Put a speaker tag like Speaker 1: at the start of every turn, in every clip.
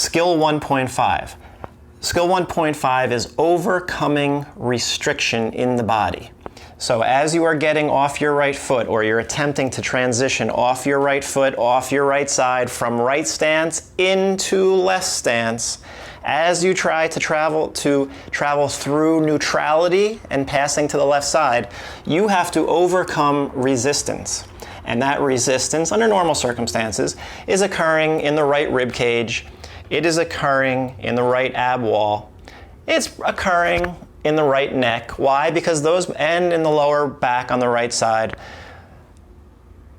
Speaker 1: Skill 1.5. Skill 1.5 is overcoming restriction in the body. So as you are getting off your right foot, or you're attempting to transition off your right foot, off your right side, from right stance into left stance, as you try to travel through neutrality and passing to the left side, you have to overcome resistance. And that resistance, under normal circumstances, is occurring in the right rib cage. It is occurring in the right ab wall. It's occurring in the right neck. Why? Because those, and in the lower back on the right side.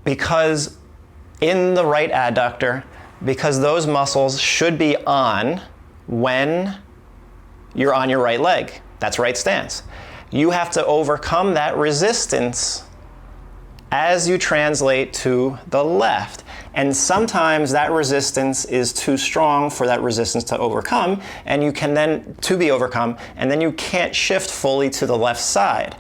Speaker 1: Because in the right adductor, because those muscles should be on when you're on your right leg. That's right stance. You have to overcome that resistance as you translate to the left. And sometimes that resistance is too strong for that resistance to overcome, and you can then, to be overcome, and then you can't shift fully to the left side.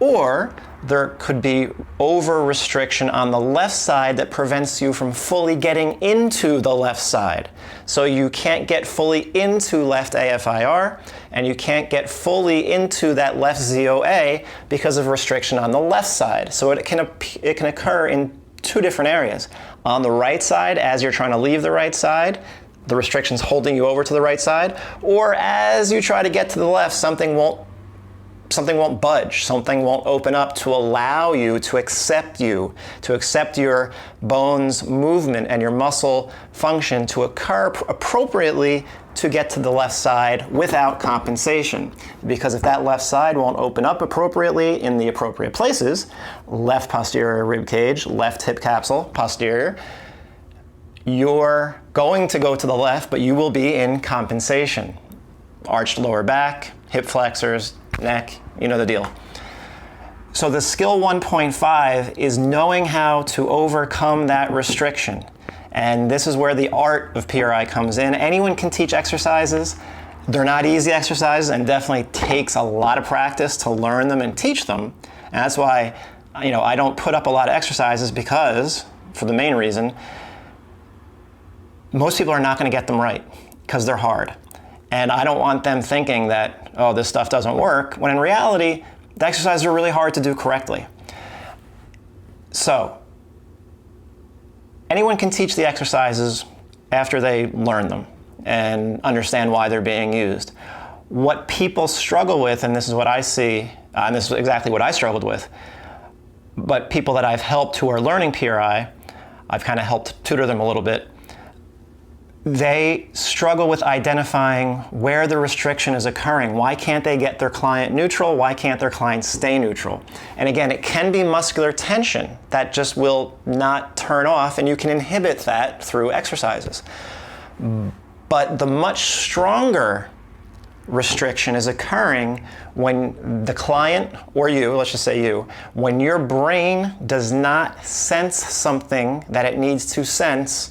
Speaker 1: Or there could be over restriction on the left side that prevents you from fully getting into the left side. So you can't get fully into left AFIR, and you can't get fully into that left ZOA because of restriction on the left side. So it can occur in two different areas. On the right side, as you're trying to leave the right side, the restriction's holding you over to the right side, or as you try to get to the left, something won't budge, something won't open up to allow you to accept your bones movement and your muscle function to occur appropriately to get to the left side without compensation. Because if that left side won't open up appropriately in the appropriate places, left posterior rib cage, left hip capsule, posterior, you're going to go to the left, but you will be in compensation. Arched lower back, hip flexors, neck, you know the deal. So the skill 1.5 is knowing how to overcome that restriction. And this is where the art of PRI comes in. Anyone can teach exercises. They're not easy exercises, and definitely takes a lot of practice to learn them and teach them. And that's why, I don't put up a lot of exercises, because, for the main reason, most people are not going to get them right because they're hard. And I don't want them thinking that, oh, this stuff doesn't work, when in reality, the exercises are really hard to do correctly. So, anyone can teach the exercises after they learn them and understand why they're being used. What people struggle with, and this is what I see, and this is exactly what I struggled with, but people that I've helped who are learning PRI, I've kind of helped tutor them a little bit, they struggle with identifying where the restriction is occurring. Why can't they get their client neutral? Why can't their client stay neutral? And again, it can be muscular tension that just will not turn off, and you can inhibit that through exercises. But the much stronger restriction is occurring when the client, or you, let's just say you, when your brain does not sense something that it needs to sense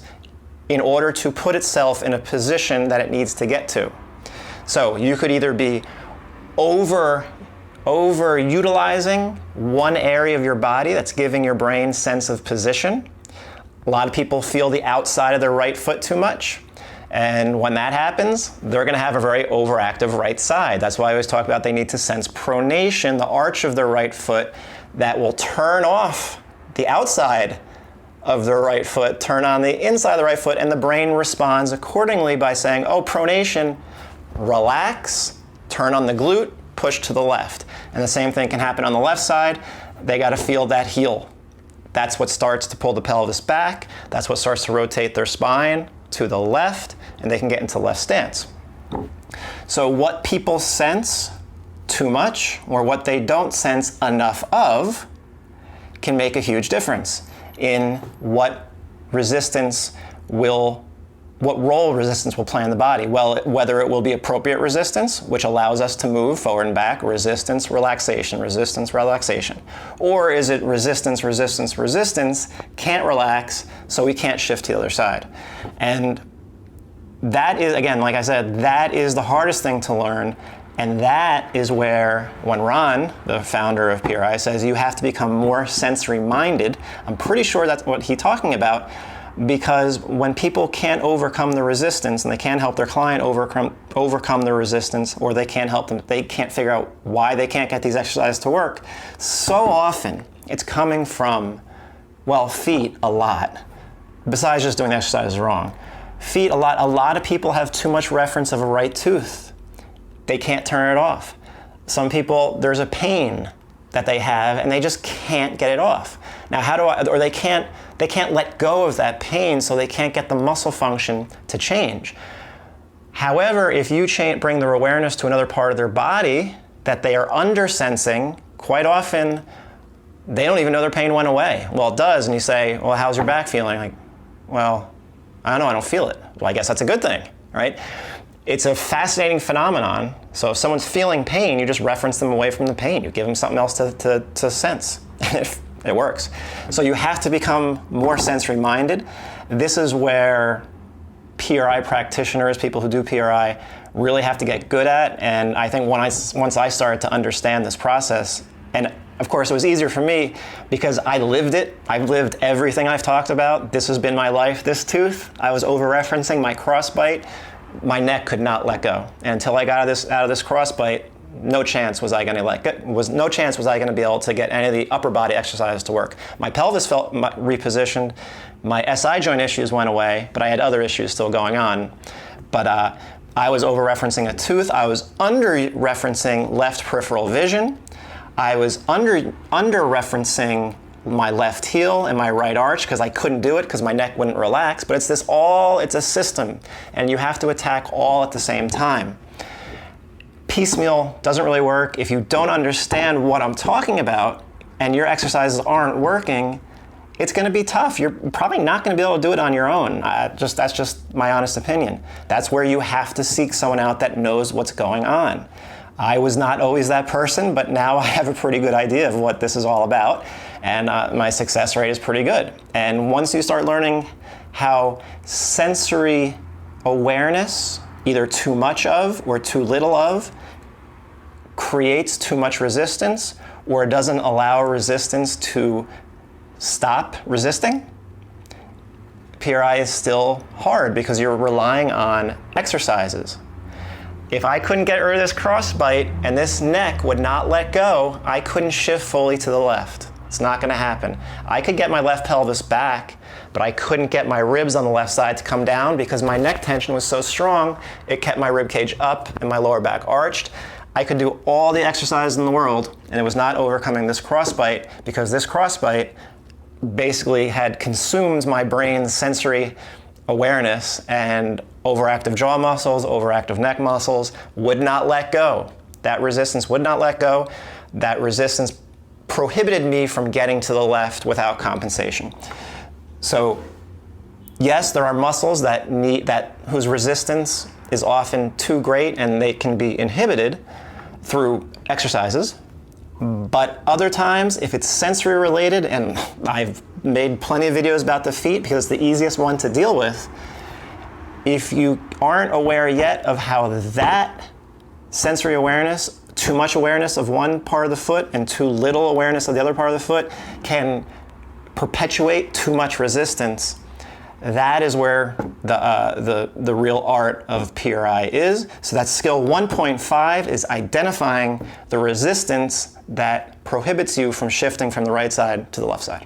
Speaker 1: in order to put itself in a position that it needs to get to. So you could either be overutilizing one area of your body that's giving your brain sense of position. A lot of people feel the outside of their right foot too much. And when that happens, they're gonna have a very overactive right side. That's why I always talk about they need to sense pronation, the arch of their right foot, that will turn off the outside of their right foot, turn on the inside of the right foot, and the brain responds accordingly by saying, oh, pronation, relax, turn on the glute, push to the left. And the same thing can happen on the left side. They gotta feel that heel. That's what starts to pull the pelvis back. That's what starts to rotate their spine to the left, and they can get into left stance. So what people sense too much, or what they don't sense enough of, can make a huge difference in what role resistance will play in the body. Well, whether it will be appropriate resistance, which allows us to move forward and back, resistance, relaxation, or is it resistance, can't relax, so we can't shift to the other side. And that is, again, like I said, that is the hardest thing to learn. And that is where, when Ron, the founder of PRI, says you have to become more sensory minded, I'm pretty sure that's what he's talking about. because when people can't overcome the resistance and they can't help their client overcome the resistance, or they can't help them, they can't figure out why they can't get these exercises to work, so often it's coming from, well, feet a lot, besides just doing the exercises wrong. Feet a lot. A lot of people have too much reference of a right tooth. They can't turn it off. Some people, there's a pain that they have and they just can't get it off. Now or they can't let go of that pain, so they can't get the muscle function to change. However, if you bring their awareness to another part of their body that they are under-sensing, quite often they don't even know their pain went away. Well, it does, and you say, well, how's your back feeling? Like, well, I don't know, I don't feel it. Well, I guess that's a good thing, right? It's a fascinating phenomenon. So if someone's feeling pain, you just reference them away from the pain. You give them something else to sense. It works. So you have to become more sensory minded. This is where PRI practitioners, people who do PRI, really have to get good at. And I think once I started to understand this process, and of course it was easier for me because I lived it. I've lived everything I've talked about. This has been my life. This tooth, I was over-referencing my crossbite. My neck could not let go. And until I got out of this crossbite, no chance was I going to be able to get any of the upper body exercises to work. My pelvis felt repositioned. My SI joint issues went away, but I had other issues still going on. But I was over-referencing a tooth. I was under-referencing left peripheral vision. I was under-referencing my left heel and my right arch because I couldn't do it because my neck wouldn't relax. But it's a system, and you have to attack all at the same time. Piecemeal doesn't really work. If you don't understand what I'm talking about and your exercises aren't working, it's going to be tough. You're probably not going to be able to do it on your own. That's just my honest opinion. That's where you have to seek someone out that knows what's going on. I was not always that person, but now I have a pretty good idea of what this is all about, and my success rate is pretty good. And once you start learning how sensory awareness, either too much of or too little of, creates too much resistance or doesn't allow resistance to stop resisting, PRI is still hard because you're relying on exercises. If I couldn't get rid of this crossbite and this neck would not let go, I couldn't shift fully to the left. It's not going to happen. I could get my left pelvis back, but I couldn't get my ribs on the left side to come down because my neck tension was so strong, it kept my rib cage up and my lower back arched. I could do all the exercises in the world, and it was not overcoming this crossbite because this crossbite basically had consumed my brain's sensory awareness, and overactive jaw muscles, overactive neck muscles would not let go. That resistance would not let go. That resistance prohibited me from getting to the left without compensation. So yes, there are muscles whose resistance is often too great and they can be inhibited through exercises. But other times, if it's sensory related, and I've made plenty of videos about the feet because it's the easiest one to deal with, if you aren't aware yet of how that sensory awareness, too much awareness of one part of the foot and too little awareness of the other part of the foot can perpetuate too much resistance, that is where the real art of PRI is. So that's skill 1.5 is identifying the resistance that prohibits you from shifting from the right side to the left side.